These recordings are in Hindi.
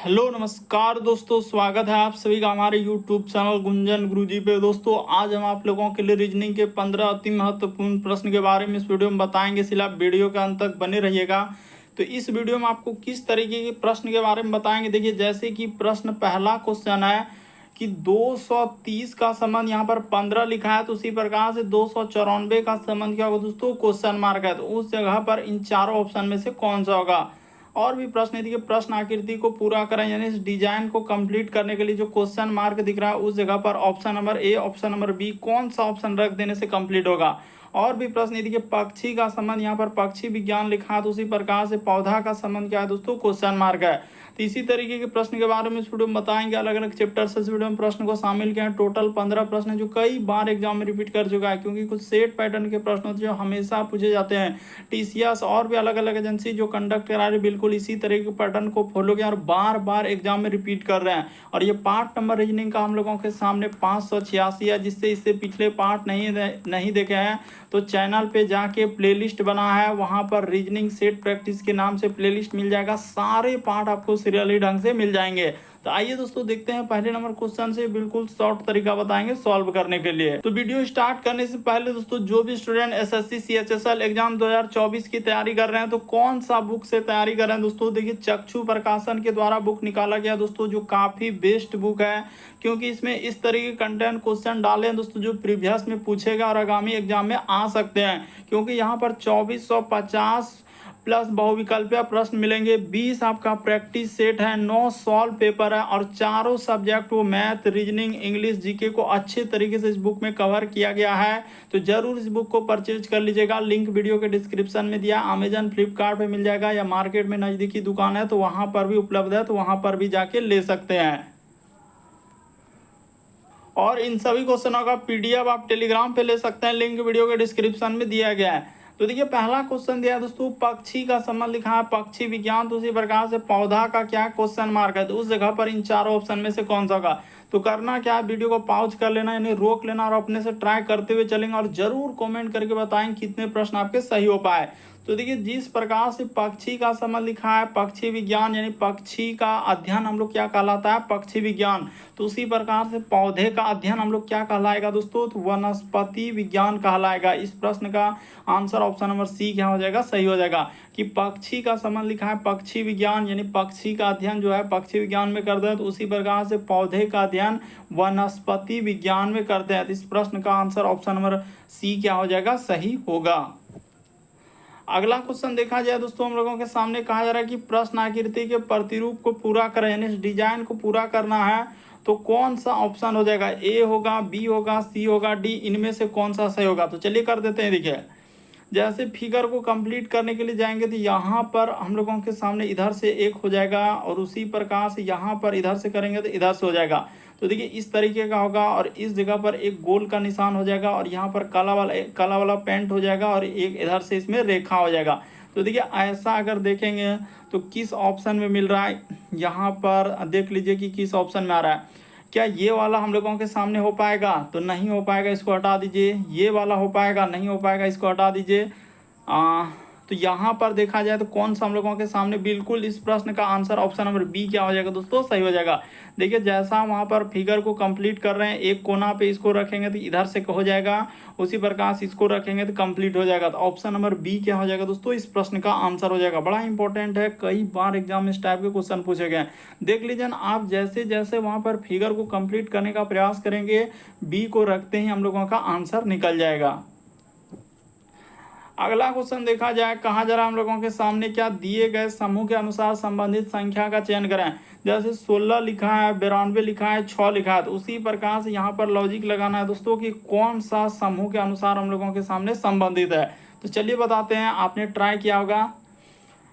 हेलो नमस्कार दोस्तों, स्वागत है आप सभी का हमारे यूट्यूब चैनल गुंजन गुरुजी पे। दोस्तों आज हम आप लोगों के लिए रीजनिंग के 15 अति महत्वपूर्ण प्रश्न के बारे में इस वीडियो में बताएंगे, इसलिए आप वीडियो के अंत तक बने रहिएगा। तो इस वीडियो में आपको किस तरीके के प्रश्न के बारे में बताएंगे, देखिए जैसे कि प्रश्न पहला क्वेश्चन है कि 230 का संबंध यहाँ पर 15 लिखा है, तो उसी प्रकार से 294 का संबंध क्या होगा दोस्तों, क्वेश्चन मार्क है, तो उस जगह पर इन चारों ऑप्शन में से कौन सा होगा। और भी प्रश्न है, देखिए प्रश्न आकृति को पूरा करें, यानी इस डिजाइन को कंप्लीट करने के लिए जो क्वेश्चन मार्क दिख रहा है उस जगह पर option number A, option number B, कौन सा ऑप्शन रख देने से कंप्लीट होगा। और भी प्रश्न है, देखिए पक्षी का संबंध यहाँ पर पक्षी विज्ञान लिखा है, तो उसी प्रकार से पौधा का संबंध क्या है दोस्तों, क्वेश्चन मार्क है। तो इसी तरीके के प्रश्न के बारे में इस वीडियो में बताएंगे, अलग अलग चैप्टर से इस वीडियो में प्रश्न को शामिल किया है। टोटल 15 प्रश्न है जो कई बार एग्जाम में रिपीट कर चुका है, क्योंकि कुछ सेट पैटर्न के प्रश्न होते हैं जो हमेशा पूछे जाते हैं। टीसीएस और भी अलग अलग एजेंसी जो कंडक्ट करा रही बिल्कुल इसी तरह के पैटर्न को फॉलो किया और बार बार एग्जाम में रिपीट कर रहे हैं। और ये पार्ट नंबर रीजनिंग का हम लोगों के सामने 586 है, जिससे इससे पिछले पार्ट नहीं देखे हैं तो चैनल पे जाके प्लेलिस्ट बना है, वहां पर रीजनिंग सेट प्रैक्टिस के नाम से प्लेलिस्ट मिल जाएगा, सारे पार्ट आपको सीरियली ढंग से मिल जाएंगे। तो आइए दोस्तों देखते हैं पहले नंबर क्वेश्चन से, बिल्कुल शॉर्ट तरीका बताएंगे सॉल्व करने के लिए। तो वीडियो स्टार्ट करने से पहले दोस्तों जो भी स्टूडेंट एसएससी सीएचएसएल एग्जाम 2024 की तैयारी कर रहे हैं तो कौन सा बुक से तैयारी कर रहे हैं दोस्तों, देखिए चक्षु प्रकाशन के द्वारा बुक निकाला गया दोस्तों, जो काफी बेस्ट बुक है, क्योंकि इसमें इस तरीके के कंटेंट क्वेश्चन डाले हैं दोस्तों जो प्रीवियस में पूछेगा और आगामी एग्जाम में आ सकते हैं। क्योंकि यहाँ पर 2450 प्लस बहुविकल्पीय प्रश्न मिलेंगे, 20 आपका प्रैक्टिस सेट है, 9 सॉल्व पेपर है और चारों सब्जेक्ट वो मैथ, रीजनिंग, इंग्लिश, जीके को अच्छे तरीके से इस बुक में कवर किया गया है। तो जरूर इस बुक को परचेज कर लीजिएगा, लिंक वीडियो के डिस्क्रिप्शन में दिया, अमेजन फ्लिपकार्ट पे मिल जाएगा या मार्केट में नज़दीकी दुकान है तो वहाँ पर भी उपलब्ध है, तो वहाँ पर भी जाके ले सकते हैं। और इन सभी क्वेश्चनों का पीडीएफ आप टेलीग्राम पे ले सकते हैं, लिंक वीडियो के डिस्क्रिप्शन में दिया गया है। तो देखिए पहला क्वेश्चन दिया है दोस्तों, पक्षी का संबंध लिखा है पक्षी विज्ञान, तो उसी प्रकार से पौधा का क्या क्वेश्चन मार्क है, तो उस जगह पर इन चारों ऑप्शन में से कौन सा होगा। तो करना क्या है, वीडियो को पॉज कर लेना, यानी रोक लेना और अपने से ट्राई करते हुए चलेंगे और जरूर कमेंट करके बताएं कितने प्रश्न आपके सही हो पाए। तो देखिए जिस प्रकार से पक्षी का संबंध लिखा है पक्षी विज्ञान, यानी पक्षी का अध्ययन हम लोग क्या कहलाता है, पक्षी विज्ञान। तो उसी प्रकार से पौधे का अध्ययन हम लोग क्या कहलाएगा दोस्तों, तो वनस्पति विज्ञान कहलाएगा। इस प्रश्न का आंसर ऑप्शन नंबर सी क्या हो जाएगा, सही हो जाएगा। कि पक्षी का संबंध लिखा है पक्षी विज्ञान, यानी पक्षी का अध्ययन जो है पक्षी विज्ञान में करते हैं, तो उसी प्रकार से पौधे का अध्ययन वनस्पति विज्ञान में करते हैं। तो इस प्रश्न का आंसर ऑप्शन नंबर सी क्या हो जाएगा, सही होगा। अगला क्वेश्चन देखा जाए दोस्तों, हम लोगों के सामने कहा जा रहा है कि प्रश्न आकृति के प्रतिरूप को पूरा करें, यानी इस डिजाइन को पूरा करना है, तो कौन सा ऑप्शन हो जाएगा, ए होगा, बी होगा, सी होगा, डी, इनमें से कौन सा सही होगा। तो चलिए कर देते हैं। देखिए जैसे फिगर को कंप्लीट करने के लिए जाएंगे तो यहाँ पर हम लोगों के सामने इधर से एक हो जाएगा और उसी प्रकार से यहाँ पर इधर से करेंगे तो इधर से हो जाएगा। तो देखिए इस तरीके का होगा और इस जगह पर एक गोल का निशान हो जाएगा और यहाँ पर काला वाला पेंट हो जाएगा और एक इधर से इसमें रेखा हो जाएगा। तो देखिए ऐसा अगर देखेंगे तो किस ऑप्शन में मिल रहा है, यहाँ पर देख लीजिए कि किस ऑप्शन में आ रहा है। क्या ये वाला हम लोगों के सामने हो पाएगा, तो नहीं हो पाएगा, इसको हटा दीजिए। ये वाला हो पाएगा, नहीं हो पाएगा, इसको हटा दीजिए। तो यहाँ पर देखा जाए तो कौन सा हम लोगों के सामने, बिल्कुल इस प्रश्न का आंसर ऑप्शन नंबर बी क्या हो जाएगा दोस्तों, सही हो जाएगा। देखिए जैसा वहाँ पर फिगर को कंप्लीट कर रहे हैं, एक कोना पे इसको रखेंगे तो इधर से हो जाएगा, उसी प्रकार से इसको रखेंगे तो कंप्लीट हो जाएगा। तो ऑप्शन नंबर बी क्या हो जाएगा दोस्तों, इस प्रश्न का आंसर हो जाएगा। बड़ा इंपॉर्टेंट है, कई बार एग्जाम में इस टाइप के क्वेश्चन पूछे गए। देख लीजिए आप जैसे जैसे वहाँ पर फिगर को कंप्लीट करने का प्रयास करेंगे, बी को रखते ही हम लोगों का आंसर निकल जाएगा। अगला क्वेश्चन देखा जाए, कहा जा रहा है हम लोगों के सामने, क्या दिए गए समूह के अनुसार संबंधित संख्या का चयन करें। जैसे 16 लिखा है, 92 लिखा है, 6 लिखा है, तो उसी प्रकार से यहाँ पर लॉजिक लगाना है दोस्तों कि कौन सा समूह के अनुसार हम लोगों के सामने संबंधित है। तो चलिए बताते हैं, आपने ट्राई किया होगा।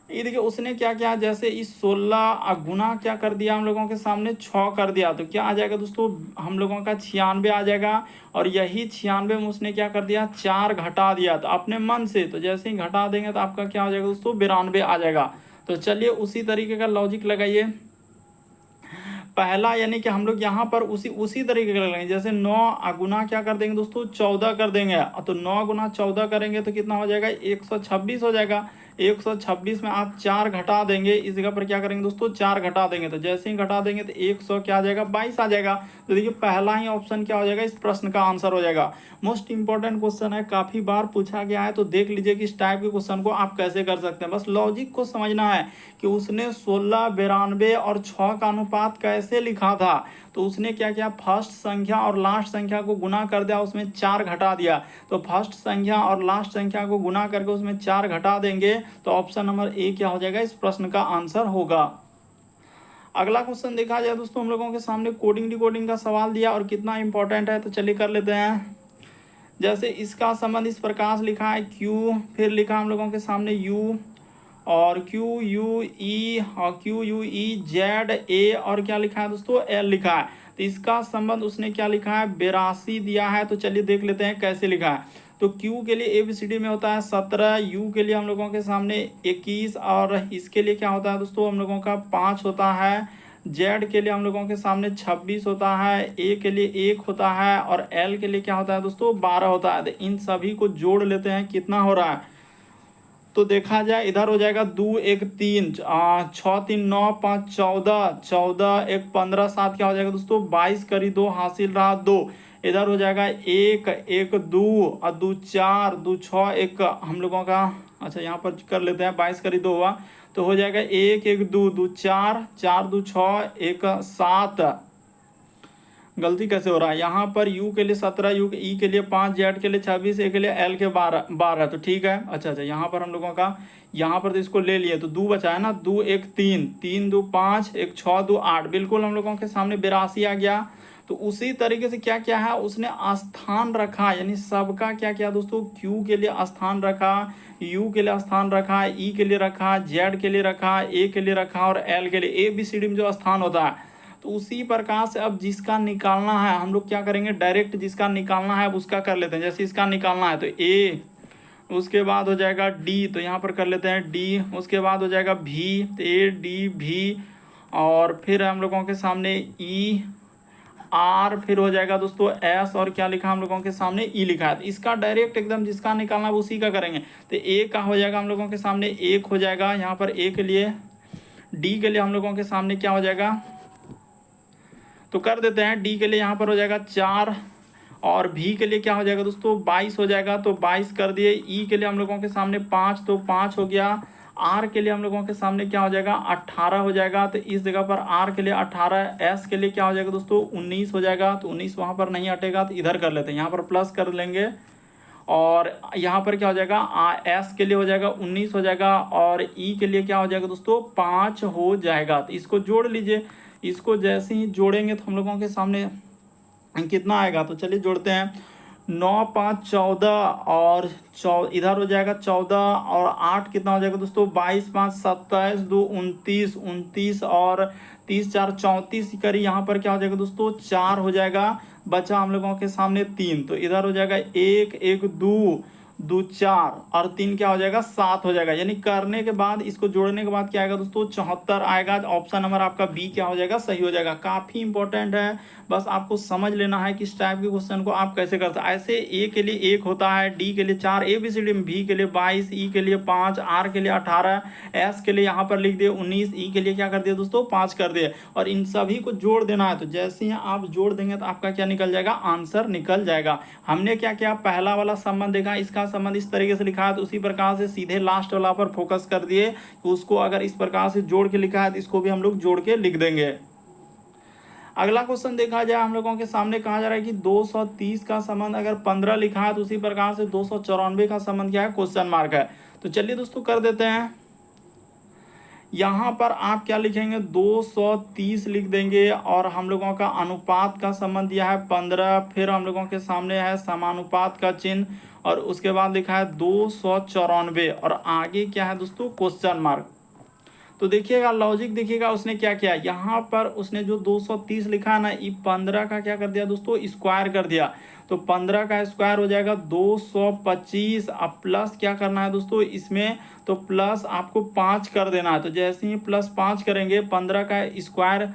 ये देखिए उसने क्या किया, जैसे इस 16 गुना क्या कर दिया, हम लोगों के सामने 6 कर दिया, तो क्या आ जाएगा दोस्तों, हम लोगों का 96 आ जाएगा। और यही 96 में उसने क्या कर दिया, 4 घटा दिया, तो अपने मन से, तो जैसे ही घटा देंगे तो आपका क्या हो जाएगा दोस्तों, 92 आ जाएगा। तो चलिए उसी तरीके का लॉजिक लगाइए। पहला यानी कि हम लोग यहाँ पर उसी तरीके का लगाएंगे, जैसे 9 गुना क्या कर देंगे दोस्तों, 14 कर देंगे, तो 9 गुना 14 करेंगे तो कितना हो जाएगा, 126 हो जाएगा। 126 में आप 4 घटा देंगे, इस जगह पर क्या करेंगे दोस्तों 4 घटा देंगे, तो जैसे ही घटा देंगे तो 100 क्या आ जाएगा 22 आ जाएगा। तो देखिए पहला ही ऑप्शन क्या हो जाएगा, इस प्रश्न का आंसर हो जाएगा। मोस्ट इंपॉर्टेंट क्वेश्चन है, काफी बार पूछा गया है, तो देख लीजिए कि इस टाइप के क्वेश्चन को आप कैसे कर सकते हैं। बस लॉजिक को समझना है कि उसने 16, 92 और 6 का अनुपात कैसे लिखा था। तो उसने क्या किया, फर्स्ट संख्या और लास्ट संख्या को गुना कर दिया, उसमें 4 घटा दिया। तो फर्स्ट संख्या और लास्ट संख्या को गुना करके उसमें 4 घटा देंगे, तो ऑप्शन नंबर ए क्या हो जाएगा, इस प्रश्न का आंसर होगा। अगला क्वेश्चन देखा जाए दोस्तों, हम लोगों के सामने कोडिंग डिकोडिंग का सवाल दिया और कितना इंपॉर्टेंट है, तो चलिए कर लेते हैं। जैसे इसका संबंध इस प्रकार से लिखा है क्यू, फिर लिखा हम लोगों के सामने यू, और क्यू यू ई, और Q U E Z A, और क्या लिखा है दोस्तों एल लिखा है। तो इसका संबंध उसने क्या लिखा है 82 दिया है। तो चलिए देख लेते हैं कैसे लिखा है। तो क्यू के लिए ABCD में होता है 17, यू के लिए हम लोगों के सामने 21, और इसके लिए क्या होता है दोस्तों हम लोगों का 5 होता है, जेड के लिए हम लोगों के सामने 26 होता है, ए के लिए 1 होता है, और एल के लिए क्या होता है दोस्तों 12 होता है। तो इन सभी को जोड़ लेते हैं, कितना हो रहा है, तो देखा जाए इधर हो जाएगा 2 1 3 6 3 9 5 14, 14 1 15, 7 क्या हो जाएगा दोस्तों 22, करी 2 हासिल रहा 2, इधर हो जाएगा 1 1 2 और 2 4 2 6 1 हम लोगों का, अच्छा यहाँ पर कर लेते हैं 22 करी 2 हुआ, तो हो जाएगा 1 1 2 2 4 4 2 6 1 7। गलती कैसे हो रहा है, यहाँ पर यू के लिए 17, यू ई के लिए 5, जेड के लिए 26, ए के लिए एल के 12, तो ठीक है। अच्छा यहाँ पर हम लोगों का, यहाँ पर तो इसको ले लिए, तो 2 बचा है ना, 2 1 3 3 2 5 1 6 2 8, बिल्कुल हम लोगों के सामने 82 आ गया। तो उसी तरीके से क्या क्या है उसने स्थान रखा, यानी सबका क्या क्या दोस्तों, क्यू के लिए स्थान रखा, यू के लिए स्थान रखा, ई के लिए रखा, जेड के लिए रखा, ए के लिए रखा, और एल के लिए ABCD में जो स्थान होता है। तो उसी प्रकार से अब जिसका निकालना है हम लोग क्या करेंगे, डायरेक्ट जिसका निकालना है उसका कर लेते हैं। जैसे इसका निकालना है तो ए, उसके बाद हो जाएगा डी, तो यहाँ पर कर लेते हैं डी, उसके बाद हो जाएगा भी, तो ए डी भी, और फिर हम लोगों के सामने ई आर, फिर हो जाएगा दोस्तों एस, और क्या लिखा हम लोगों के सामने ई लिखा है। तो इसका डायरेक्ट एकदम जिसका निकालना है उसी का करेंगे। तो ए का हो जाएगा हम लोगों के सामने 1 हो जाएगा यहाँ पर ए के लिए, डी के लिए हम लोगों के सामने क्या हो जाएगा, तो कर देते हैं डी के लिए यहाँ पर हो जाएगा 4, और भी के लिए क्या हो जाएगा दोस्तों 22 हो जाएगा, तो 22 कर दिए। ई के लिए हम लोगों के सामने 5, तो 5 हो गया। आर के लिए हम लोगों के सामने क्या हो जाएगा 18 हो जाएगा, तो इस जगह पर आर के लिए 18, एस के लिए क्या हो जाएगा दोस्तों 19 हो जाएगा, तो 19 वहाँ पर नहीं हटेगा, तो इधर कर लेते हैं, यहाँ पर प्लस कर लेंगे, और यहाँ पर क्या हो जाएगा एस के लिए हो जाएगा 19 हो जाएगा, और ई के लिए क्या हो जाएगा दोस्तों 5 हो जाएगा। तो इसको जोड़ लीजिए, इसको जैसे ही जोड़ेंगे तो हम लोगों के सामने कितना आएगा, तो चलिए जोड़ते हैं, 9 5 14, और इधर हो जाएगा 14, और 8 कितना हो जाएगा दोस्तों 22 5 27 2 29, 29 और 30 4 34 करी, यहाँ पर क्या हो जाएगा दोस्तों 4 हो जाएगा, बचा हम लोगों के सामने 3, तो इधर हो जाएगा 1 1 2 2 4 और 3 क्या हो जाएगा 7 हो जाएगा। यानी करने के बाद इसको जोड़ने के बाद क्या आएगा दोस्तों 74 आएगा। ऑप्शन नंबर आपका बी क्या हो जाएगा सही हो जाएगा। काफ़ी इंपॉर्टेंट है, बस आपको समझ लेना है कि इस टाइप के क्वेश्चन को आप कैसे करते हैं। ऐसे ए के लिए 1 होता है, डी के लिए 4, ABCD में भी के लिए 22, ई के लिए 5, आर के लिए 18, एस के लिए यहाँ पर लिख दिए 19, ई के लिए क्या कर दिया दोस्तों 5 कर दिए, और इन सभी को जोड़ देना है। तो जैसे ही आप जोड़ देंगे तो आपका क्या निकल जाएगा आंसर निकल जाएगा। हमने क्या किया पहला वाला संबंध देखा, इसका संबंध इस तरीके से लिखा है, तो उसी प्रकार से सीधे लास्ट वाला पर फोकस कर दिए कि उसको अगर इस प्रकार से जोड़ के लिखा है तो इसको भी हम लोग जोड़ के लिख देंगे। अगला क्वेश्चन देखा जाए हम लोगों के सामने कहा जा रहा है कि 230 का संबंध अगर 15 लिखा है तो उसी प्रकार से 294 का संबंध क्या है क्वेश्चन मार्क है। तो चलिए दोस्तों कर देते हैं। यहाँ पर आप क्या लिखेंगे 230 लिख देंगे, और हम लोगों का अनुपात का संबंध दिया है 15, फिर हम लोगों के सामने है समानुपात का चिन्ह, और उसके बाद लिखा है 294, और आगे क्या है दोस्तों क्वेश्चन मार्क। तो देखिएगा लॉजिक देखिएगा उसने क्या किया, यहाँ पर उसने जो 230 लिखा है ना, ये 15 का क्या कर दिया दोस्तों स्क्वायर कर दिया। तो 15 का स्क्वायर हो जाएगा 225, अब प्लस क्या करना है दोस्तों इसमें, तो प्लस आपको 5 कर देना है। तो जैसे ही प्लस 5 करेंगे 15 का स्क्वायर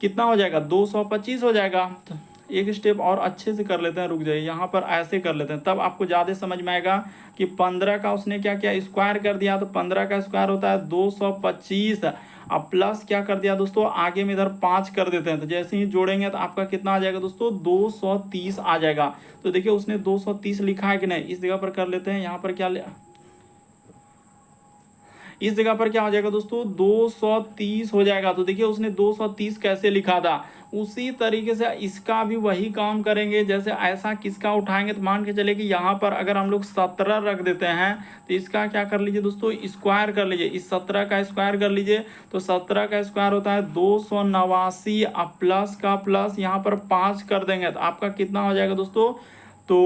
कितना हो जाएगा 225 हो जाएगा। तो एक स्टेप और अच्छे से कर लेते हैं, रुक जाइए, यहाँ पर ऐसे कर लेते हैं, तब आपको ज़्यादा समझ में आएगा कि 15 का उसने क्या किया, स्क्वायर कर दिया, तो 15 का स्क्वायर होता है 225। अब प्लस क्या कर दिया दोस्तों, आगे में इधर 5 कर देते हैं, तो जैसे ही जोड़ेंगे तो आपका कितना आ जाएगा दोस्तों, 230 आ जाएगा। तो देखिए उसने 230 लिखा है कि नहीं, इस जगह पर कर लेते हैं, यहाँ पर क्या इस जगह पर क्या हो जाएगा दोस्तों, 230 हो जाएगा। तो देखिए उसने 230 कैसे लिखा था, उसी तरीके से इसका भी वही काम करेंगे। जैसे ऐसा किसका उठाएंगे, तो मान के चले कि यहाँ पर अगर हम लोग 17 रख देते हैं, तो इसका क्या कर लीजिए दोस्तों, स्क्वायर कर लीजिए, इस 17 का स्क्वायर कर लीजिए। तो 17 का स्क्वायर होता है 289, अब प्लस का प्लस यहाँ पर 5 कर देंगे तो आपका कितना हो जाएगा दोस्तों, तो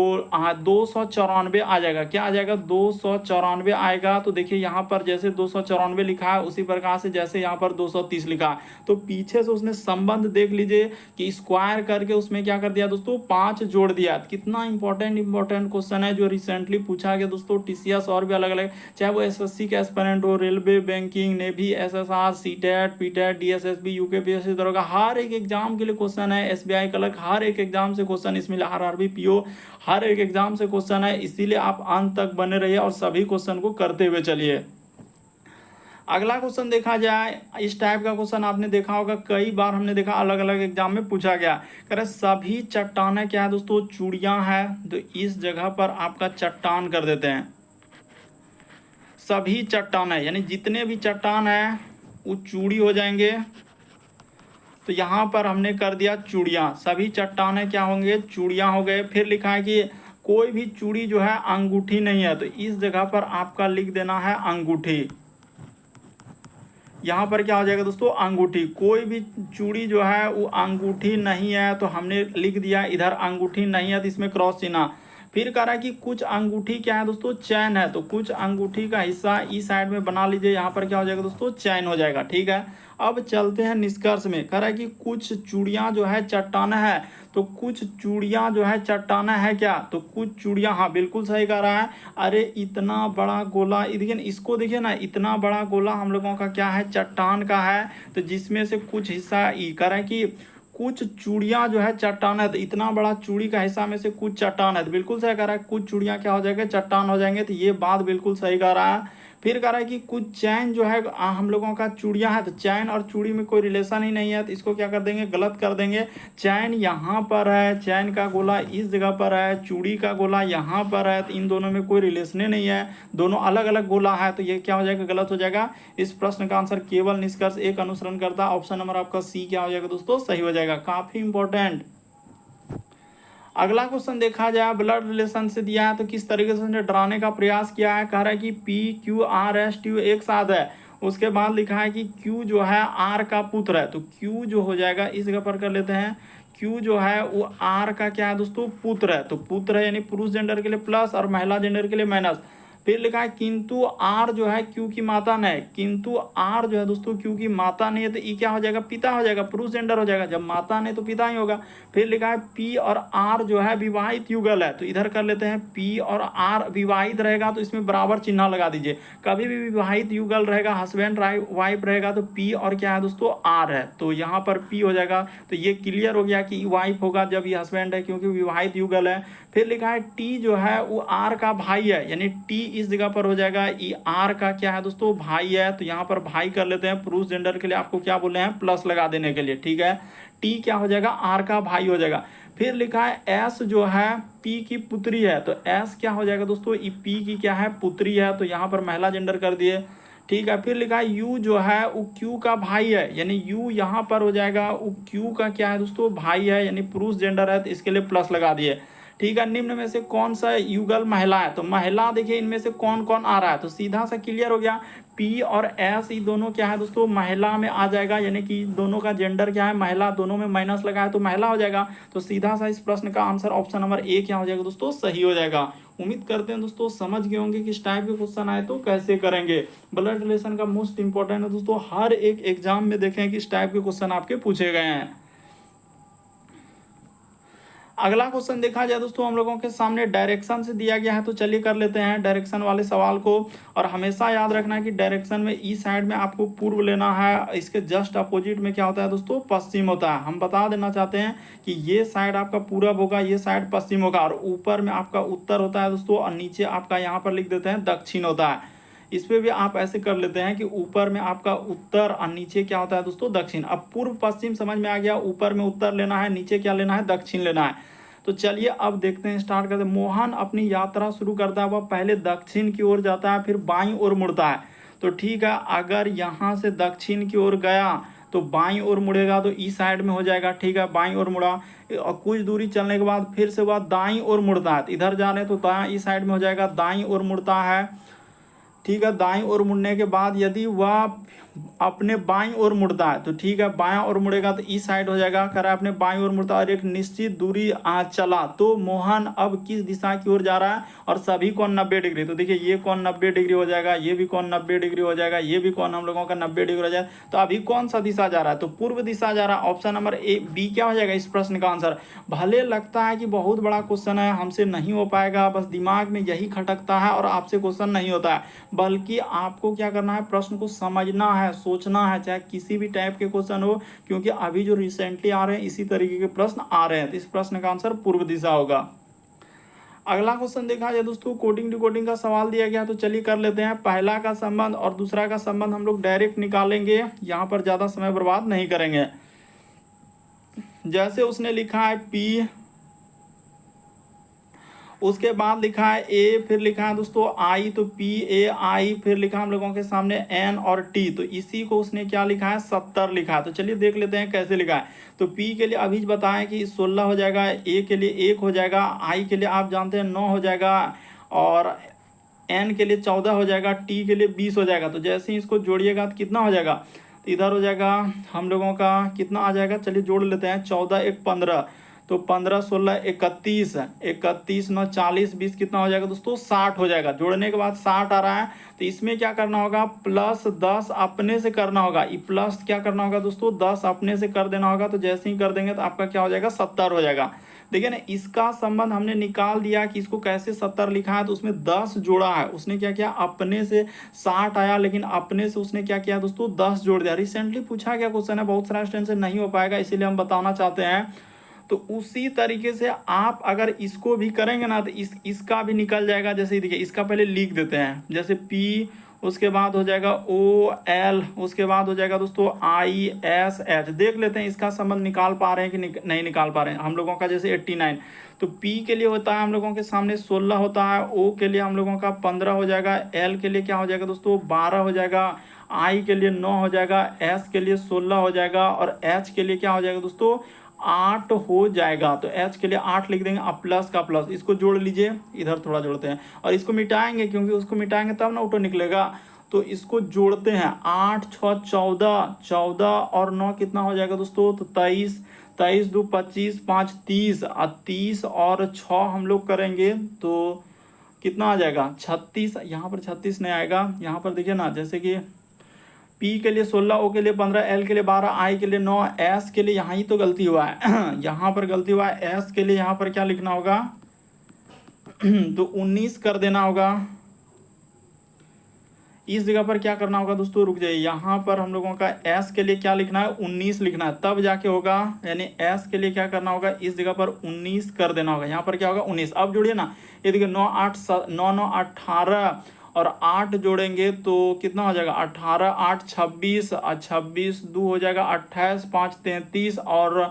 294 आ जाएगा। क्या आ जाएगा, 294 आएगा। तो देखिए यहाँ पर जैसे 294 लिखा है, उसी प्रकार से जैसे यहाँ पर 230 लिखा है, तो पीछे से उसने संबंध देख लीजिए कि स्क्वायर करके उसमें क्या कर दिया दोस्तों, 5 जोड़ दिया। कितना इंपॉर्टेंट क्वेश्चन है जो रिसेंटली पूछा गया दोस्तों, टीसीएस और भी अलग अलग, चाहे वो एसएससी का एस्पिरेंट हो, railway, banking, navy, SSR, CTET, PTET, DSSB, UKPSC, तरह का हर एक एग्जाम के लिए क्वेश्चन है। एसबीआई क्लर्क, हर एक एग्जाम से क्वेश्चन इसमें, आरआरबी, पीओ, हर एक एग्जाम से क्वेश्चन है। इसीलिए आप अंत तक बने रहिए और सभी क्वेश्चन को करते हुए चलिए। अगला क्वेश्चन देखा जाए, इस टाइप का क्वेश्चन आपने देखा होगा, कई बार हमने देखा अलग अलग एग्जाम में पूछा गया। कह रहे सभी चट्टानें क्या है दोस्तों, चूड़ियां हैं, तो इस जगह पर आपका चट्टान कर देते हैं। सभी चट्टानें यानी जितने भी चट्टान है वो चूड़ी हो जाएंगे, तो यहाँ पर हमने कर दिया चूड़ियाँ, सभी चट्टानें क्या होंगे, चूड़ियाँ हो गए। फिर लिखा है कि कोई भी चूड़ी जो है अंगूठी नहीं है, तो इस जगह पर आपका लिख देना है अंगूठी। यहाँ पर क्या हो जाएगा दोस्तों, अंगूठी। कोई भी चूड़ी जो है वो अंगूठी नहीं है, तो हमने लिख दिया इधर अंगूठी नहीं है, तो इसमें क्रॉस चिन्ह। फिर कह रहा है कि कुछ अंगूठी क्या है दोस्तों, चैन है, तो कुछ अंगूठी का हिस्सा इस साइड में बना लीजिए, यहाँ पर क्या हो जाएगा दोस्तों, चैन हो जाएगा। ठीक है, अब चलते हैं निष्कर्ष में। कह रहा है कि कुछ चूड़ियाँ जो है चट्टान है, तो कुछ चूड़ियाँ जो है चट्टाना है क्या, तो कुछ चूड़ियाँ, हाँ बिल्कुल सही कह रहा है। अरे इतना बड़ा गोला, देखिए इसको देखिए ना, इतना बड़ा गोला हम लोगों का क्या है, चट्टान का है, तो जिसमें से कुछ हिस्सा कह रहा है कि कुछ चूड़ियाँ जो है चट्टान है, तो इतना बड़ा चूड़ी का हिस्सा में से कुछ चट्टान है, तो बिल्कुल सही कह रहा है, कुछ चूड़ियाँ क्या हो जाएंगे, चट्टान हो जाएंगे, तो ये बात बिल्कुल सही कह रहा है। फिर कह रहा है कि कुछ चैन जो है हम लोगों का चूड़ियाँ है, तो चैन और चूड़ी में कोई रिलेशन ही नहीं है, तो इसको क्या कर देंगे, गलत कर देंगे। चैन यहाँ पर है, चैन का गोला इस जगह पर है, चूड़ी का गोला यहाँ पर है, तो इन दोनों में कोई रिलेशन ही नहीं है, दोनों अलग अलग गोला है, तो ये क्या हो जाएगा, गलत हो जाएगा। इस प्रश्न का आंसर केवल निष्कर्ष एक अनुसरण करता है, ऑप्शन नंबर आपका सी क्या हो जाएगा दोस्तों, सही हो जाएगा। काफी इंपॉर्टेंट। अगला क्वेश्चन देखा जाए, ब्लड रिलेशन से दिया है, तो किस तरीके से उसने डराने का प्रयास किया है। कह रहा है कि P Q R S T एक साथ है, उसके बाद लिखा है कि क्यू जो है आर का पुत्र है, तो क्यू जो हो जाएगा इस जगह पर कर लेते हैं, क्यू जो है वो आर का क्या है दोस्तों, पुत्र है, तो पुत्र है यानी पुरुष जेंडर के लिए प्लस और महिला जेंडर के लिए माइनस। फिर लिखा है किंतु आर जो है क्यू की माता नहीं, किंतु आर जो है दोस्तों क्यू की माता नहीं है, तो ई क्या हो जाएगा, पिता हो जाएगा, पुरुष जेंडर हो जाएगा, जब माता नहीं तो पिता ही होगा। फिर लिखा है पी और आर जो है विवाहित युगल है, तो इधर कर लेते हैं पी और आर विवाहित रहेगा, तो इसमें बराबर चिन्ह लगा दीजिए। कभी भी विवाहित युगल रहेगा, हस्बैंड वाइफ रहेगा, तो पी और क्या है दोस्तों, आर है, तो यहाँ पर पी हो जाएगा। तो ये क्लियर हो गया कि वाइफ होगा जब ये हस्बैंड है, क्योंकि विवाहित युगल है। फिर लिखा है टी जो है वो आर का भाई है, यानी टी इस जगह पर हो जाएगा, ई आर का क्या है दोस्तों, भाई है, तो यहाँ पर भाई कर लेते हैं। पुरुष जेंडर के लिए आपको क्या बोले हैं, प्लस लगा देने के लिए। ठीक है, टी क्या हो जाएगा, आर का भाई हो जाएगा। फिर लिखा है एस जो है पी की पुत्री है, तो एस क्या हो जाएगा दोस्तों, ई पी की क्या है, पुत्री है, तो यहाँ पर महिला जेंडर कर दिए। ठीक है, फिर लिखा है यू जो है वो क्यू का भाई है, यानी यू यहाँ पर हो जाएगा वो क्यू का क्या है दोस्तों, भाई है, यानी पुरुष जेंडर है, तो इसके लिए प्लस लगा दिए। ठीक है, निम्न में से कौन सा युगल महिला है, तो महिला देखिए इनमें से कौन कौन आ रहा है, तो सीधा सा क्लियर हो गया, पी और एस ये दोनों क्या है दोस्तों, महिला में आ जाएगा, यानी कि दोनों का जेंडर क्या है, महिला, दोनों में माइनस लगा है तो महिला हो जाएगा। तो सीधा सा इस प्रश्न का आंसर ऑप्शन नंबर ए क्या हो जाएगा दोस्तों, सही हो जाएगा। उम्मीद करते हैं दोस्तों समझ गए होंगे कि इस टाइप के क्वेश्चन आए तो कैसे करेंगे। ब्लड रिलेशन का मोस्ट इंपॉर्टेंट है दोस्तों, हर एक एग्जाम में देखें कि इस टाइप के क्वेश्चन आपके पूछे गए हैं। अगला क्वेश्चन देखा जाए दोस्तों हम लोगों के सामने डायरेक्शन से दिया गया है, तो चलिए कर लेते हैं डायरेक्शन वाले सवाल को। और हमेशा याद रखना है कि डायरेक्शन में ई साइड में आपको पूर्व लेना है, इसके जस्ट अपोजिट में क्या होता है दोस्तों, पश्चिम होता है। हम बता देना चाहते हैं कि ये साइड आपका पूरब होगा, ये साइड पश्चिम होगा, और ऊपर में आपका उत्तर होता है दोस्तों, और नीचे आपका यहाँ पर लिख देते हैं दक्षिण होता है। इस पे भी आप ऐसे कर लेते हैं कि ऊपर में आपका उत्तर और नीचे क्या होता है दोस्तों, दक्षिण। अब पूर्व पश्चिम समझ में आ गया, ऊपर में उत्तर लेना है, नीचे क्या लेना है, दक्षिण लेना है। तो चलिए अब देखते हैं, स्टार्ट करते हैं। मोहन अपनी यात्रा शुरू करता है, वह पहले दक्षिण की ओर जाता है, फिर बाईं ओर मुड़ता है। तो ठीक है, अगर यहाँ से दक्षिण की ओर गया तो बाईं ओर मुड़ेगा, तो ई साइड में हो जाएगा। ठीक है, बाईं ओर मुड़ा, और कुछ दूरी चलने के बाद फिर से वह दाईं ओर मुड़ता है। इधर जा रहे हैं तो दाएं ई साइड में हो जाएगा, दाईं ओर मुड़ता है। ठीक है, दाईं ओर मुड़ने के बाद यदि वह अपने बाईं ओर मुड़ता है तो ठीक है, बायां ओर मुड़ेगा तो इस साइड हो जाएगा। कर रहा है अपने बाईं ओर मुड़ता और एक निश्चित दूरी चला, तो मोहन अब किस दिशा की ओर जा रहा है, और सभी कोण 90 डिग्री। तो देखिए ये कोण 90 डिग्री हो जाएगा, ये भी कोण 90 डिग्री हो जाएगा, ये भी कोण हम लोगों का 90 डिग्री हो जाएगा। तो अभी कौन सा दिशा जा रहा है, तो पूर्व दिशा जा रहा है। ऑप्शन नंबर ए बी क्या हो जाएगा इस प्रश्न का आंसर। भले लगता है कि बहुत बड़ा क्वेश्चन है, हमसे नहीं हो पाएगा, बस दिमाग में यही खटकता है और आपसे क्वेश्चन नहीं होता है, बल्कि आपको क्या करना है, प्रश्न को समझना है, सोचना है, चाहे किसी भी टाइप के क्वेश्चन हो, क्योंकि अभी जो रिसेंटली आ रहे हैं इसी तरीके के प्रश्न आ रहे हैं। तो इस प्रश्न का आंसर पूर्व दिशा होगा। अगला क्वेश्चन देखा जाए दोस्तों, कोडिंग डिकोडिंग का सवाल दिया गया, तो चलिए कर लेते हैं। पहला का संबंध और दूसरा का संबंध हम लोग डायरेक्ट निकालेंगे, यहाँ पर ज्यादा समय बर्बाद नहीं करेंगे। जैसे उसने लिखा है पी, उसके बाद लिखा है ए, फिर लिखा है दोस्तों आई, तो पी ए आई, फिर लिखा हम लोगों के सामने एन और टी, तो इसी को उसने क्या लिखा है, 70 लिखा है। तो चलिए देख लेते हैं कैसे लिखा है। तो पी के लिए अभी बताएं कि 16 हो जाएगा, ए के लिए 1 हो जाएगा, आई के लिए आप जानते हैं 9 हो जाएगा, और एन के लिए 14 हो जाएगा, टी के लिए 20 हो जाएगा। तो जैसे ही इसको जोड़िएगा तो कितना हो जाएगा, तो इधर हो जाएगा हम लोगों का कितना आ जाएगा, चलिए जोड़ लेते हैं। 14 1 15, तो 15 16 31, 31 9 40 20 कितना हो जाएगा दोस्तों, 60 हो जाएगा। जोड़ने के बाद 60 आ रहा है, तो इसमें क्या करना होगा, प्लस 10 अपने से करना होगा। ये प्लस क्या करना होगा दोस्तों, 10 अपने से कर देना होगा। तो जैसे ही कर देंगे तो आपका क्या हो जाएगा, 70 हो जाएगा। देखिए ना, इसका संबंध हमने निकाल दिया कि इसको कैसे 70 लिखा है, तो उसमें 10 जोड़ा है। उसने क्या किया, अपने से 60 आया, लेकिन अपने से उसने क्या किया दोस्तों, 10 जोड़ दिया। रिसेंटली पूछा गया क्वेश्चन है, बहुत सारा स्टूडेंट से नहीं हो पाएगा, इसीलिए हम बताना चाहते हैं। तो उसी तरीके से आप अगर इसको भी करेंगे ना, तो इसका भी निकल जाएगा। जैसे देखिए, इसका पहले लिख देते हैं, जैसे P, उसके बाद हो जाएगा OL, उसके बाद हो जाएगा दोस्तों ISH। देख लेते हैं इसका संबंध निकाल पा रहे हैं कि नहीं निकाल पा रहे हैं। हम लोगों का जैसे 89, तो P के लिए होता है हम लोगों के सामने 16 होता है, O के लिए हम लोगों का 15 हो जाएगा, L के लिए क्या हो जाएगा दोस्तों, 12 हो जाएगा, I के लिए 9 हो जाएगा, S के लिए 16 हो जाएगा, और H के लिए क्या हो जाएगा दोस्तों, 8 हो जाएगा। तो H के लिए 8 लिख देंगे, अब प्लस का प्लस, इसको जोड़ लीजिए, इधर थोड़ा जोड़ते हैं, और इसको मिटाएंगे क्योंकि उसको मिटाएंगे तब ना ऑटो निकलेगा। तो इसको जोड़ते हैं, 8 6 14, 14 और 9 कितना हो जाएगा दोस्तों, तो 23, 23 2 25, 5 30, 30 और 6 हम लोग करेंगे तो कितना आ जाएगा, 36। यहाँ पर 36 नहीं आएगा, यहाँ पर देखिए ना, जैसे कि P के लिए 16, O के लिए 15, L के लिए 12, I के लिए 9, S के लिए यहाँ ही तो गलती हुआ है यहाँ पर गलती हुआ है। S के लिए यहाँ पर क्या लिखना होगा तो 19 कर देना होगा। इस जगह पर क्या करना होगा दोस्तों, रुक जाइए, यहाँ पर हम लोगों का S के लिए क्या लिखना है, 19 लिखना है, तब जाके होगा। यानी S के लिए क्या करना होगा, इस जगह पर 19 कर देना होगा, यहाँ पर क्या होगा 19। अब जोड़िए ना, ये देखिए 9 8 9 9 18 और 8 जोड़ेंगे तो कितना हो जाएगा, 18 8 26, 26 2 हो जाएगा 28, 5 33 और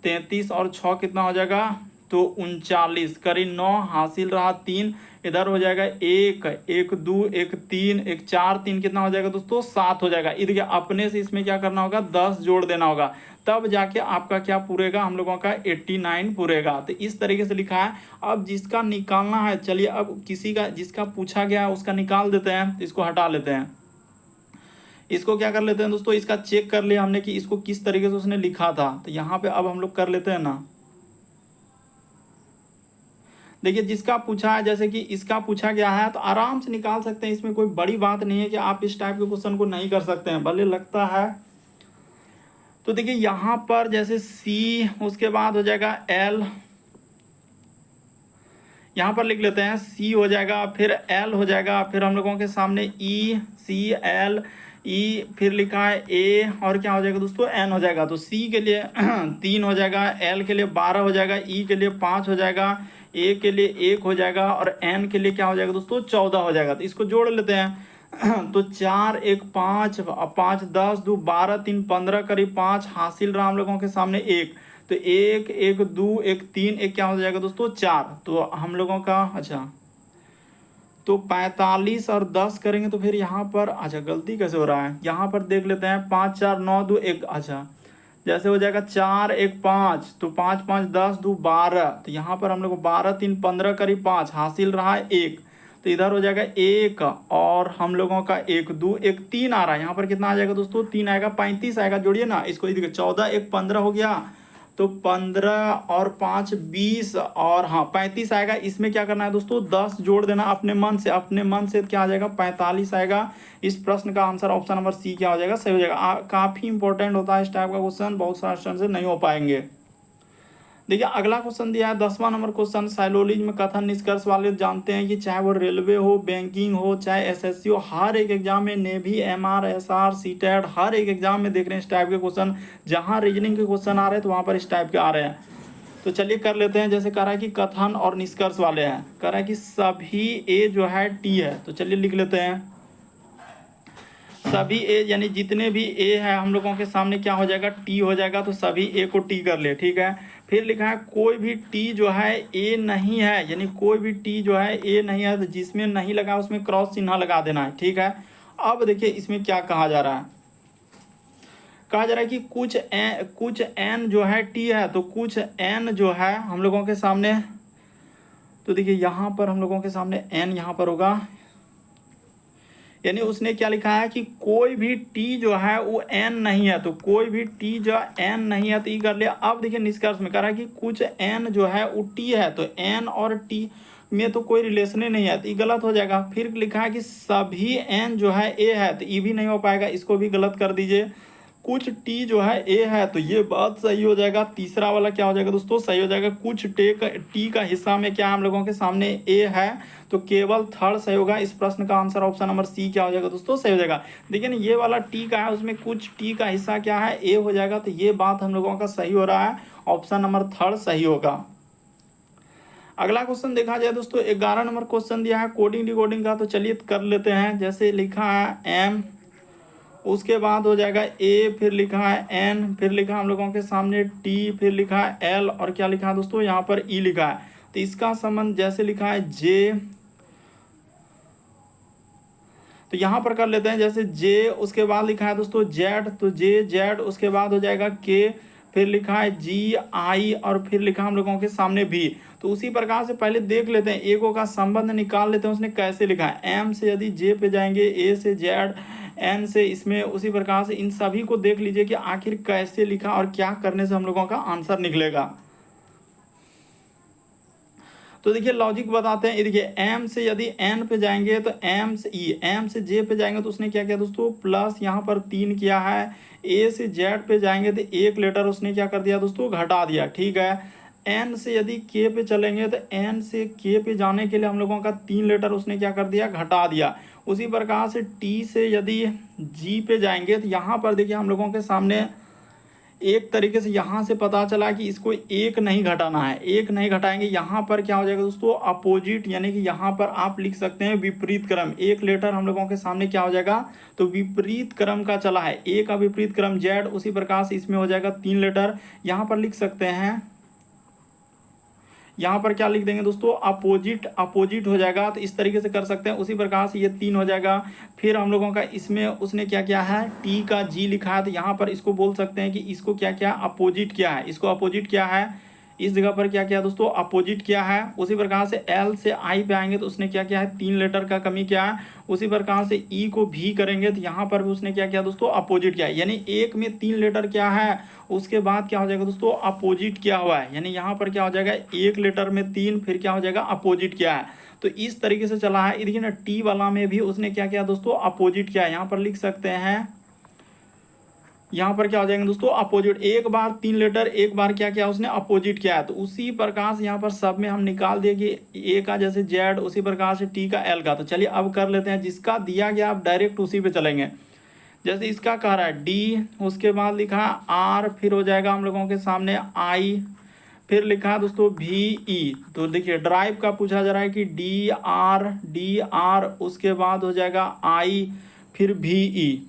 33 और 6 कितना हो जाएगा, तो 39। करीब 9 हासिल रहा 3, इधर हो जाएगा 1 1 2 1 3 1 4 3 कितना हो जाएगा दोस्तों, 7 हो जाएगा। इधर अपने से इसमें क्या करना होगा, 10 जोड़ देना होगा, तब जाके आपका क्या पूरेगा, हम लोगों का 89 पूरेगा। तो इस तरीके से लिखा है। अब जिसका निकालना है, चलिए अब किसी का जिसका पूछा गया है उसका निकाल देते हैं, इसको हटा लेते हैं। इसको क्या कर लेते हैं दोस्तों, इसका चेक कर लिया हमने कि इसको किस तरीके से उसने लिखा था। तो यहाँ पे अब हम लोग कर लेते हैं ना, देखिए जिसका पूछा है, जैसे कि इसका पूछा गया है, तो आराम से निकाल सकते हैं। इसमें कोई बड़ी बात नहीं है कि आप इस टाइप के क्वेश्चन को नहीं कर सकते हैं, भले लगता है। तो देखिए यहाँ पर जैसे C, उसके बाद हो जाएगा L, यहाँ पर लिख लेते हैं सी हो जाएगा, फिर एल हो जाएगा, फिर हम लोगों के सामने ई, सी एल ई, फिर लिखा है ए, और क्या हो जाएगा दोस्तों एन हो जाएगा। तो सी के लिए 3 हो जाएगा, एल के लिए 12 हो जाएगा, ई के लिए 5 हो जाएगा, ए के लिए 1 हो जाएगा, और एन के लिए क्या हो जाएगा दोस्तों 14 हो जाएगा। तो इसको जोड़ लेते हैं। तो 4 1 5, 5 10 2 12 3 15, करीब 5 हासिल रहा हम लोगों के सामने 1। तो 1 1 2 1 3 1 क्या हो जाएगा दोस्तों 4। तो हम लोगों का अच्छा तो 45 और 10 करेंगे तो फिर यहाँ पर अच्छा गलती कैसे हो रहा है, यहाँ पर देख लेते हैं 5 4 9 2 1। अच्छा जैसे हो जाएगा 4 1 5, तो 5 5 10 2 12, तो यहाँ पर हम लोग 12 3 15 करीब 5 हासिल रहा है 1। तो इधर हो जाएगा 1, और हम लोगों का 1 2 1 3 आ रहा है। यहाँ पर कितना आ जाएगा दोस्तों 3 आएगा, 35 आएगा। जोड़िए ना इसको, देखिए 14 1 15 हो गया, तो 15 और 5 20, और हाँ 35 आएगा। इसमें क्या करना है दोस्तों 10 जोड़ देना अपने मन से, अपने मन से क्या आ जाएगा 45 आएगा। इस प्रश्न का आंसर ऑप्शन नंबर सी क्या हो जाएगा, सही हो जाएगा। काफी इंपॉर्टेंट होता है इस टाइप का क्वेश्चन, बहुत सारे स्टूडेंट से नहीं हो पाएंगे। देखिए अगला क्वेश्चन दिया है 10वां नंबर क्वेश्चन, साइलोलिज्म कथन निष्कर्ष वाले जानते हैं कि चाहे वो रेलवे हो, बैंकिंग हो, चाहे एसएससी हो, हर एक एग्जाम में, नेवी, एमआर, एसआर, सीटेट, हर एक एग्जाम में देख रहे हैं इस टाइप के क्वेश्चन। जहां रीजनिंग के क्वेश्चन आ रहे हैं तो वहां पर इस टाइप के आ रहे हैं। तो चलिए कर लेते हैं। जैसे कह रहा है कि कथन और निष्कर्ष वाले हैं, कह रहा है कि सभी ए जो है टी है। तो चलिए लिख लेते हैं सभी ए, यानी जितने भी ए है हम लोगों के सामने क्या हो जाएगा टी हो जाएगा। तो सभी ए को टी कर ले, ठीक है। फिर लिखा है कोई भी टी जो है ए नहीं है, यानी कोई भी टी जो है ए नहीं है, तो जिसमें नहीं लगा उसमें क्रॉस चिन्ह लगा देना है, ठीक है। अब देखिए इसमें क्या कहा जा रहा है, कहा जा रहा है कि कुछ एन जो है टी है, तो कुछ एन जो है हम लोगों के सामने, तो देखिए यहाँ पर हम लोगों के सामने एन यहाँ पर होगा, यानी उसने क्या लिखा है कि कोई भी टी जो है वो एन नहीं है। तो कोई भी टी जो एन नहीं है, तो ये कर लिया। अब देखिए निष्कर्ष में कह रहा है कि कुछ एन जो है वो टी है, तो एन और टी में तो कोई रिलेशन ही नहीं है, तो ये गलत हो जाएगा। फिर लिखा है कि सभी एन जो है ए है, तो ये भी नहीं हो पाएगा, इसको भी गलत कर दीजिए। कुछ टी जो है ए है, तो ये बात सही हो जाएगा। तीसरा वाला क्या हो जाएगा दोस्तों सही हो जाएगा। कुछ टी का हिस्सा में क्या हम लोगों के सामने ए है, तो केवल थर्ड सही होगा। इस प्रश्न का आंसर ऑप्शन नंबर सी क्या हो जाएगा दोस्तों सही हो जाएगा। देखिए ना ये वाला टी का है, उसमें कुछ टी का हिस्सा क्या है ए हो जाएगा, तो ये बात हम लोगों का सही हो रहा है, ऑप्शन नंबर थर्ड सही होगा। अगला क्वेश्चन देखा जाए दोस्तों 11 नंबर क्वेश्चन दिया है कोडिंग डिकोडिंग का, तो चलिए कर लेते हैं। जैसे लिखा है एम, उसके बाद हो जाएगा ए, फिर लिखा है एन, फिर लिखा हम लोगों के सामने टी, फिर लिखा है एल, और क्या लिखा है दोस्तों यहाँ पर ई लिखा है। तो इसका संबंध जैसे लिखा है जे, तो यहाँ पर कर लेते हैं जैसे जे, उसके बाद लिखा है दोस्तों जेड, तो जे जेड, उसके बाद हो जाएगा के, फिर लिखा है जी आई, और फिर लिखा हम लोगों के सामने भी। तो उसी प्रकार से पहले देख लेते हैं एगो का संबंध निकाल लेते हैं, उसने कैसे लिखा है। एम से यदि जे पे जाएंगे, ए से जेड, एन से इसमें, उसी प्रकार से इन सभी को देख लीजिए कि आखिर कैसे लिखा और क्या करने से हम लोगों का आंसर निकलेगा। तो देखिए लॉजिक बताते हैं। देखिए एम से यदि एन पे जाएंगे तो एम से ई, एम से जे पे जाएंगे तो उसने क्या किया दोस्तों प्लस यहाँ पर 3 किया है। ए से जेड पे जाएंगे तो एक लेटर उसने क्या कर दिया दोस्तों घटा दिया, ठीक है। एन से यदि के पे चलेंगे तो एन से के पे जाने के लिए हम लोगों का 3 लेटर उसने क्या कर दिया घटा दिया। उसी प्रकार से टी से यदि जी पे जाएंगे तो यहाँ पर देखिए हम लोगों के सामने एक तरीके से यहाँ से पता चला कि इसको एक नहीं घटाना है, एक नहीं घटाएंगे। यहाँ पर क्या हो जाएगा दोस्तों अपोजिट, यानी कि यहाँ पर आप लिख सकते हैं विपरीत क्रम। एक लेटर हम लोगों के सामने क्या हो जाएगा तो विपरीत क्रम का चला है, ए का विपरीत क्रम जेड, उसी प्रकार से इसमें हो जाएगा 3 लेटर। यहाँ पर लिख सकते हैं, यहाँ पर क्या लिख देंगे दोस्तों अपोजिट, अपोजिट हो जाएगा, तो इस तरीके से कर सकते हैं। उसी प्रकार से ये 3 हो जाएगा। फिर हम लोगों का इसमें उसने क्या किया है टी का जी लिखा है, तो यहाँ पर इसको बोल सकते हैं कि इसको क्या क्या अपोजिट किया है, इसको अपोजिट किया है। इस जगह पर क्या किया दोस्तों अपोजिट किया है। उसी प्रकार से एल से आई पे आएंगे तो उसने क्या किया है 3 लेटर का कमी किया है। उसी प्रकार से ई को भी करेंगे तो यहाँ पर भी उसने क्या किया दोस्तों अपोजिट किया है, यानी एक में 3 लेटर क्या है, उसके बाद क्या हो जाएगा दोस्तों अपोजिट किया हुआ है, यानी यहाँ पर क्या हो जाएगा एक लेटर में 3, फिर क्या हो जाएगा अपोजिट किया है। तो इस तरीके से चला है। देखिए ना टी वाला में भी उसने क्या किया दोस्तों अपोजिट किया है। यहाँ पर लिख सकते हैं यहाँ पर क्या हो जाएंगे दोस्तों, अपोजिट। एक बार 3 लेटर, एक बार क्या किया उसने, अपोजिट किया है। तो उसी प्रकार से यहाँ पर सब में हम निकाल दिए कि ए का जैसे जेड, उसी प्रकार से टी का एल का। तो चलिए अब कर लेते हैं, जिसका दिया गया आप डायरेक्ट उसी पे चलेंगे। जैसे इसका कह रहा है डी, उसके बाद लिखा है आर, फिर हो जाएगा हम लोगों के सामने आई, फिर लिखा है दोस्तों वी ई। तो देखिए ड्राइव का पूछा जा रहा है कि डी आर, उसके बाद हो जाएगा आई, फिर वी ई।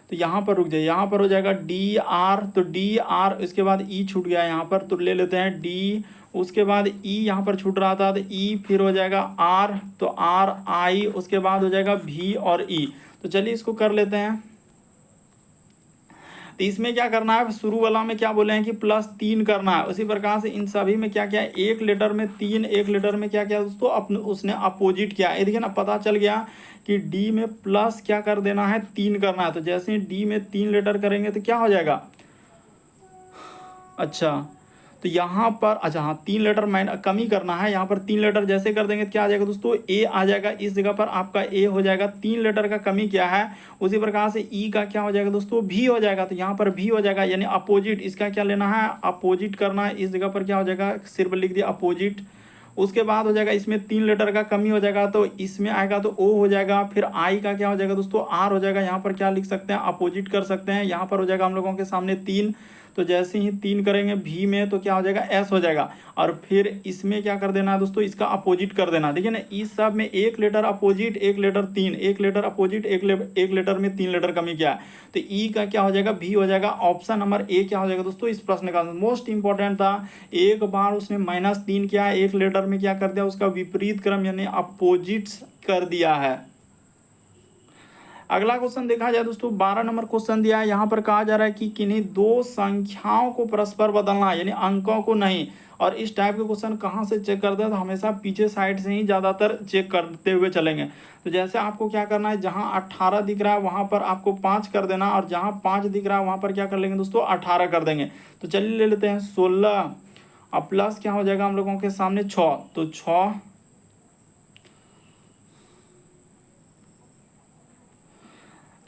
तो यहाँ पर रुक जाइए, यहाँ पर हो जाएगा डी आर, तो डी आर, इसके बाद ई छूट गया यहाँ पर, तो ले लेते हैं डी, उसके बाद ई यहाँ पर छूट रहा था तो ई, फिर हो जाएगा आर, तो आर आई, उसके बाद हो जाएगा भी और ई। तो चलिए इसको कर लेते हैं। तो इसमें क्या करना है, शुरू वाला में क्या बोले हैं कि +3 करना है। उसी प्रकार से इन सभी में क्या क्या है, एक लेटर में 3, एक लेटर में क्या क्या दोस्तों अपने उसने अपोजिट किया। ये देखिए ना, पता चल गया कि डी में प्लस क्या कर देना है, 3 करना है। तो जैसे ही डी में 3 लेटर करेंगे तो क्या हो जाएगा, अच्छा तो यहाँ पर, अच्छा हाँ 3 लेटर कमी करना है। यहाँ पर 3 लेटर जैसे कर देंगे तो क्या आ जाएगा दोस्तों, ए आ जाएगा। इस जगह पर आपका ए हो जाएगा, 3 लेटर का कमी क्या है। उसी प्रकार से ई का क्या हो जाएगा दोस्तों, भी हो जाएगा। तो यहाँ पर भी हो जाएगा, यानी अपोजिट। इसका क्या लेना है, अपोजिट करना है। इस जगह पर क्या हो जाएगा, सिर्फ लिख दिया अपोजिट। उसके बाद हो जाएगा इसमें 3 लेटर का कमी हो जाएगा, तो इसमें आएगा तो ओ हो जाएगा। फिर आई का क्या हो जाएगा दोस्तों, आर हो जाएगा। यहाँ पर क्या लिख सकते हैं, अपोजिट कर सकते हैं। यहाँ पर हो जाएगा हम लोगों के सामने 3, तो जैसे ही 3 करेंगे भी में तो क्या हो जाएगा, एस हो जाएगा। और फिर इसमें क्या कर देना है दोस्तों, इसका अपोजिट कर देना। देखिए ना, इस सब में एक लेटर अपोजिट, एक लेटर 3, एक लेटर अपोजिट, एक लेटर में 3 लेटर कमी किया है। तो ई का क्या हो जाएगा, भी हो जाएगा। ऑप्शन नंबर ए क्या हो जाएगा दोस्तों, इस प्रश्न का मोस्ट इंपॉर्टेंट था। एक बार उसने -3 किया, एक लेटर में क्या कर दिया, उसका विपरीत क्रम यानी अपोजिट्स कर दिया है। अगला क्वेश्चन देखा जाए दोस्तों, 12 नंबर क्वेश्चन दिया है। यहाँ पर कहा जा रहा है कि किन्हीं 2 संख्याओं को परस्पर बदलना है, यानी अंकों को नहीं। और इस टाइप के क्वेश्चन कहाँ से चेक करते हैं, तो हमेशा पीछे साइड से ही ज़्यादातर चेक करते हुए चलेंगे। तो जैसे आपको क्या करना है, जहाँ 18 दिख रहा है वहाँ पर आपको 5 कर देना, और जहाँ 5 दिख रहा है वहाँ पर क्या कर लेंगे दोस्तों, 18 कर देंगे। तो चलिए ले लेते हैं 16, अब प्लस क्या हो जाएगा हम लोगों के सामने 6, तो 6,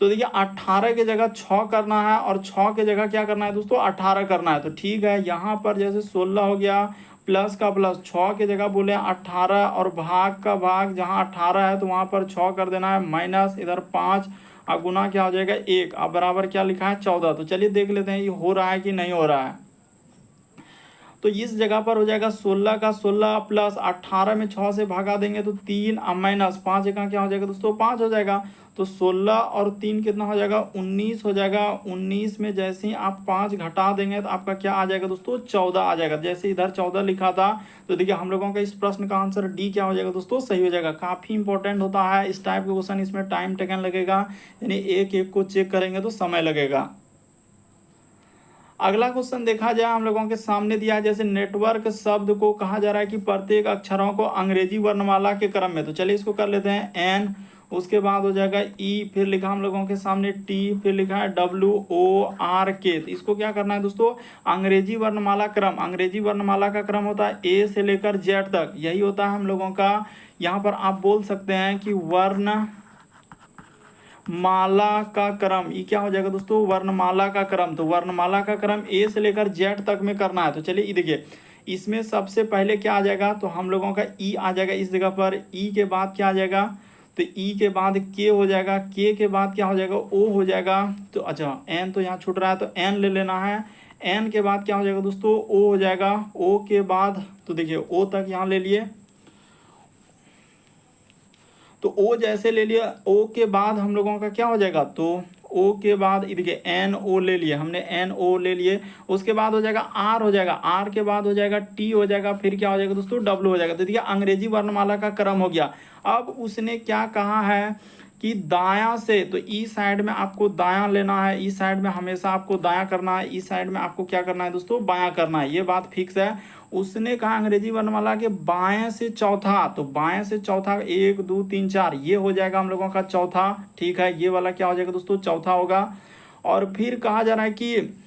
तो देखिए 18 की जगह 6 करना है, और 6 की जगह क्या करना है दोस्तों, 18 करना है। तो ठीक है, यहाँ पर जैसे 16 हो गया, प्लस का प्लस, 6 की जगह बोले 18, और भाग का भाग, जहाँ 18 है तो वहाँ पर 6 कर देना है, माइनस इधर 5, और गुना क्या हो जाएगा 1, अब बराबर क्या लिखा है 14। तो चलिए देख लेते हैं ये हो रहा है कि नहीं हो रहा है। तो इस जगह पर हो जाएगा 16 का 16 प्लस 18 में 6 से भागा देंगे तो 3, अब माइनस 5 का क्या हो जाएगा दोस्तों, 5 हो जाएगा। तो 16 और 3 कितना हो जाएगा, 19 हो जाएगा। 19 में जैसे ही आप 5 घटा देंगे तो आपका क्या आ जाएगा दोस्तों, 14 आ जाएगा। जैसे इधर 14 लिखा था, तो देखिए हम लोगों का इस प्रश्न का आंसर डी क्या हो जाएगा दोस्तों, सही हो जाएगा। काफ़ी इंपॉर्टेंट होता है इस टाइप के क्वेश्चन, इसमें टाइम टेकन लगेगा, यानी एक एक को चेक करेंगे तो समय लगेगा। अगला क्वेश्चन देखा जाए हम लोगों के सामने दिया है, जैसे नेटवर्क शब्द को कहा जा रहा है कि प्रत्येक अक्षरों को अंग्रेजी वर्णमाला के क्रम में। तो चलिए इसको कर लेते हैं एन, उसके बाद हो जाएगा ई, फिर लिखा हम लोगों के सामने टी, फिर लिखा है WORK। तो इसको क्या करना है दोस्तों, अंग्रेजी वर्णमाला क्रम। अंग्रेजी वर्णमाला का क्रम होता है ए से लेकर जेड तक, यही होता है हम लोगों का। यहाँ पर आप बोल सकते हैं कि वर्ण माला का क्रम, ये क्या हो जाएगा दोस्तों, वर्णमाला का क्रम। तो वर्णमाला का क्रम ए से लेकर जेड तक में करना है। तो चलिए ये देखिए, इसमें सबसे पहले क्या आ जाएगा, तो हम लोगों का ई आ जाएगा इस जगह पर। ई के बाद क्या आ जाएगा, तो ई के बाद के हो जाएगा, के के बाद क्या हो जाएगा, ओ हो जाएगा। तो अच्छा एन तो यहाँ छूट रहा है, तो एन ले लेना है। एन के बाद क्या हो जाएगा दोस्तों, ओ हो जाएगा। ओ के बाद तो देखिए ओ तक यहाँ ले लिए, तो ओ जैसे ले लिया, ओ के बाद हम लोगों का क्या हो जाएगा, तो ओ के बाद देखिए एन ओ ले लिए हमने, एन ओ ले लिए। उसके बाद हो जाएगा आर, हो जाएगा आर के बाद हो जाएगा टी हो जाएगा, फिर क्या हो जाएगा दोस्तों, डब्ल्यू हो जाएगा। तो देखिए अंग्रेजी वर्णमाला का क्रम हो गया। अब उसने क्या कहा है कि दायां से, तो ई साइड में आपको दायां लेना है, ई साइड में हमेशा आपको दायां करना है, ई साइड में आपको क्या करना है दोस्तों, बायां करना है, ये बात फिक्स है। उसने कहा अंग्रेजी वर्णमाला के बाएं से चौथा, तो बाएं से चौथा 1 2 3 4 ये हो जाएगा हम लोगों का चौथा। ठीक है, ये वाला क्या हो जाएगा दोस्तों, चौथा होगा। और फिर कहा जा रहा है कि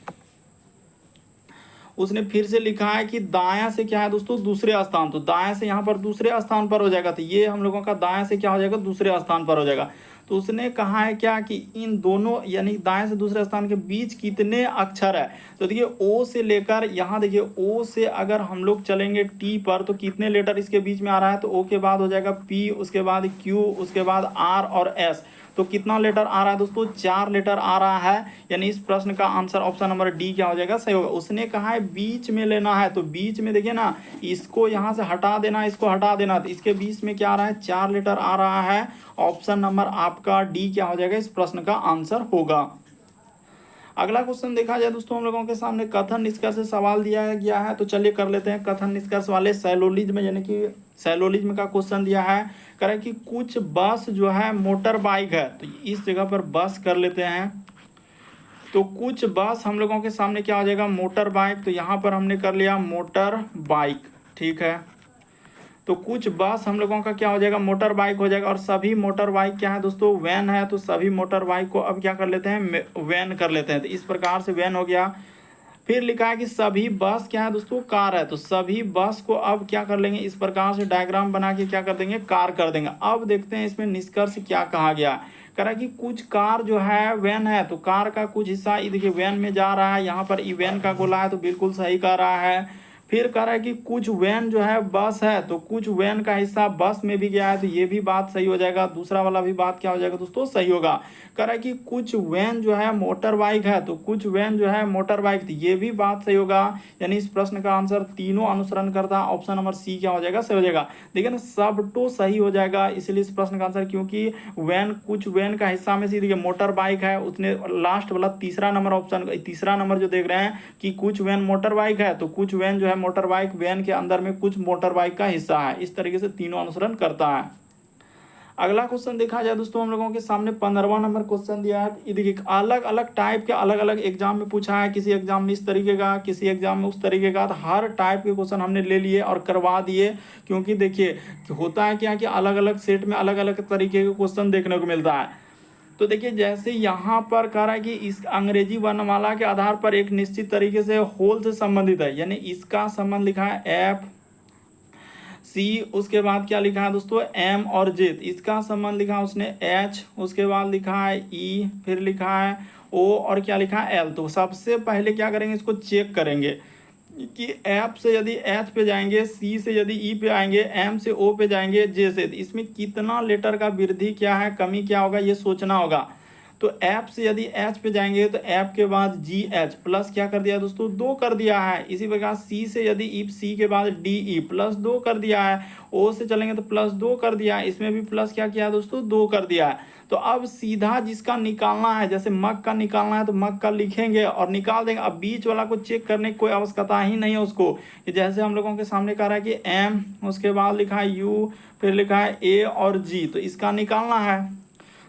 उसने फिर से लिखा है कि दायां से क्या है दोस्तों, दूसरे स्थान। तो दायां से यहाँ पर दूसरे स्थान पर हो जाएगा, तो ये हम लोगों का दायां से क्या हो जाएगा, दूसरे स्थान पर हो जाएगा। तो उसने कहा है क्या कि इन दोनों यानी दाएं से दूसरे स्थान के बीच कितने अक्षर है। तो देखिए ओ से लेकर यहाँ देखिए ओ से अगर हम लोग चलेंगे टी पर तो कितने लेटर इसके बीच में आ रहा है, तो ओ के बाद हो जाएगा पी, उसके बाद क्यू, उसके बाद आर और एस। तो कितना लेटर आ रहा है दोस्तों, 4 लेटर आ रहा है। यानी इस प्रश्न का आंसर ऑप्शन नंबर डी क्या हो जाएगा, सही होगा। उसने कहा है बीच में लेना है, तो बीच में देखिए ना, इसको यहाँ से हटा देना, इसको हटा देना, तो इसके बीच में क्या आ रहा है, 4 लेटर आ रहा है। ऑप्शन नंबर आपका डी क्या हो जाएगा, इस प्रश्न का आंसर होगा। अगला क्वेश्चन देखा जाए दोस्तों, हम लोगों के सामने कथन निष्कर्ष से सवाल दिया गया है, तो चलिए कर लेते हैं कथन निष्कर्ष वाले। सैलोलिज्म यानी कि सैलोलिज्म का क्वेश्चन दिया है, करें कि कुछ बस जो है मोटर बाइक है, तो इस जगह पर बस कर लेते हैं। तो कुछ बस हम लोगों के सामने क्या हो जाएगा, मोटर बाइक, तो यहाँ पर हमने कर लिया मोटर बाइक, ठीक है। तो कुछ बस हम लोगों का क्या हो जाएगा, मोटर बाइक हो जाएगा। और सभी मोटर बाइक क्या है दोस्तों, वैन है, तो सभी मोटर बाइक को अब क्या कर लेते हैं, वैन कर लेते हैं। तो इस प्रकार से वैन हो गया। फिर लिखा है कि सभी बस क्या है दोस्तों, कार है, तो सभी बस को अब क्या कर लेंगे, इस प्रकार से डायग्राम बना के क्या कर देंगे, कार कर देंगे। अब देखते हैं इसमें निष्कर्ष क्या कहा गया। कह रहा है कि कुछ कार जो है वैन है, तो कार का कुछ हिस्सा देखिए वैन में जा रहा है, यहाँ पर ई वैन का गोला है, तो बिल्कुल सही कह रहा है। फिर कह रहा है कि कुछ वैन जो है बस है, तो कुछ वैन का हिस्सा बस में भी गया है, तो ये भी बात सही हो जाएगा। दूसरा वाला भी बात क्या हो जाएगा दोस्तों, सही होगा। कह रहा है कि कुछ वैन जो है मोटर बाइक है, तो कुछ वैन जो है मोटर बाइक, तो ये भी बात सही होगा। यानी इस प्रश्न का आंसर तीनों अनुसरण करता है, ऑप्शन नंबर सी क्या हो जाएगा, सही हो जाएगा। देखिए ना, सब तो सही हो जाएगा, इसलिए इस प्रश्न का आंसर, क्योंकि वैन कुछ वैन का हिस्सा में से देखिए मोटर बाइक है, उसने लास्ट वाला तीसरा नंबर ऑप्शन, तीसरा नंबर जो देख रहे हैं कि कुछ वैन मोटर बाइक है, तो कुछ वैन जो है मोटर बाइक, वैन के अंदर में कुछ मोटर बाइक का हिस्सा है, इस तरीके से तीनों अनुसरण करता है। अगला क्वेश्चन देखा जाए दोस्तों, हम लोगों के सामने 15वां नंबर क्वेश्चन दिया है। ये देखिए अलग अलग टाइप के अलग अलग एग्जाम में पूछा है, किसी एग्जाम में इस तरीके का, किसी एग्जाम में उस तरीके का, तो हर टाइप के क्वेश्चन हमने ले लिए और करवा दिए। क्योंकि देखिए होता है क्या कि अलग अलग सेट में अलग अलग तरीके के क्वेश्चन देखने को मिलता है। तो देखिए जैसे यहाँ पर कह रहा है कि इस अंग्रेजी वर्णमाला के आधार पर एक निश्चित तरीके से होल से संबंधित है, यानी इसका संबंध लिखा है एफ सी, उसके बाद क्या लिखा है दोस्तों, एम और जे, इसका संबंध लिखा है उसने एच, उसके बाद लिखा है ई, फिर लिखा है ओ, और क्या लिखा है एल। तो सबसे पहले क्या करेंगे, इसको चेक करेंगे कि एफ से यदि एच पे जाएंगे, सी से यदि ई पे आएंगे, एम से ओ पे जाएंगे, जे से, तो इसमें कितना लेटर का वृद्धि क्या है, कमी क्या होगा, ये सोचना होगा। तो एफ से यदि एच पे जाएंगे तो एफ के बाद जी एच प्लस क्या कर दिया दोस्तों, 2 कर दिया है। इसी प्रकार सी से यदि ई, सी के बाद डी ई प्लस 2 कर दिया है। ओ से चलेंगे तो प्लस 2 कर दिया है, इसमें भी प्लस क्या किया है दोस्तों, 2 कर दिया है। तो अब सीधा जिसका निकालना है, जैसे मग का निकालना है तो मग का लिखेंगे और निकाल देंगे। अब बीच वाला को चेक करने की कोई आवश्यकता ही नहीं है उसको। जैसे हम लोगों के सामने कह रहा है कि एम, उसके बाद लिखा है यू, फिर लिखा है ए और जी, तो इसका निकालना है।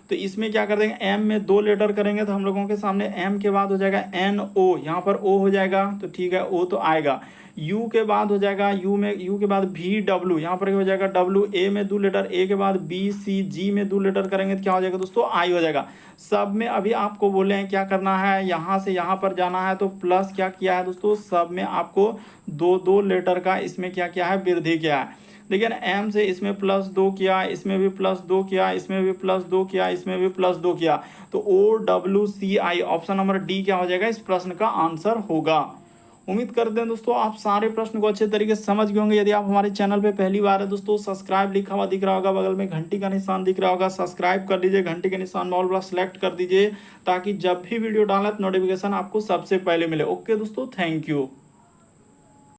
तो इसमें क्या कर देंगे, एम में 2 लेटर करेंगे, तो हम लोगों के सामने एम के बाद हो जाएगा एन ओ, यहाँ पर ओ हो जाएगा, तो ठीक है ओ तो आएगा। यू के बाद हो जाएगा, यू के बाद भी डब्ल्यू, यहाँ पर हो जाएगा डब्ल्यू, ए में 2 लेटर, ए के बाद बी सी, जी में 2 लेटर करेंगे तो क्या हो जाएगा दोस्तों, आई हो जाएगा। सब में अभी आपको बोले हैं क्या करना है, यहाँ से यहाँ पर जाना है, तो प्लस क्या किया है दोस्तों, सब में आपको 2 लेटर का इसमें क्या किया है, वृद्धि किया है। देखिए ना, एम से इसमें प्लस 2 किया, इसमें भी प्लस 2 किया, इसमें भी प्लस 2 किया, इसमें भी प्लस 2 किया, तो ओ डब्ल्यू सी आई, ऑप्शन नंबर डी क्या हो जाएगा, इस प्रश्न का आंसर होगा। उम्मीद करते हैं दोस्तों आप सारे प्रश्न को अच्छे तरीके से समझ गए होंगे। यदि आप हमारे चैनल पे पहली बार है दोस्तों, सब्सक्राइब लिखा हुआ दिख रहा होगा, बगल में घंटी का निशान दिख रहा होगा, सब्सक्राइब कर लीजिए, घंटी के निशान में ऑल वाला सेलेक्ट कर दीजिए, ताकि जब भी वीडियो डालें तो नोटिफिकेशन आपको सबसे पहले मिले। ओके दोस्तों, थैंक यू।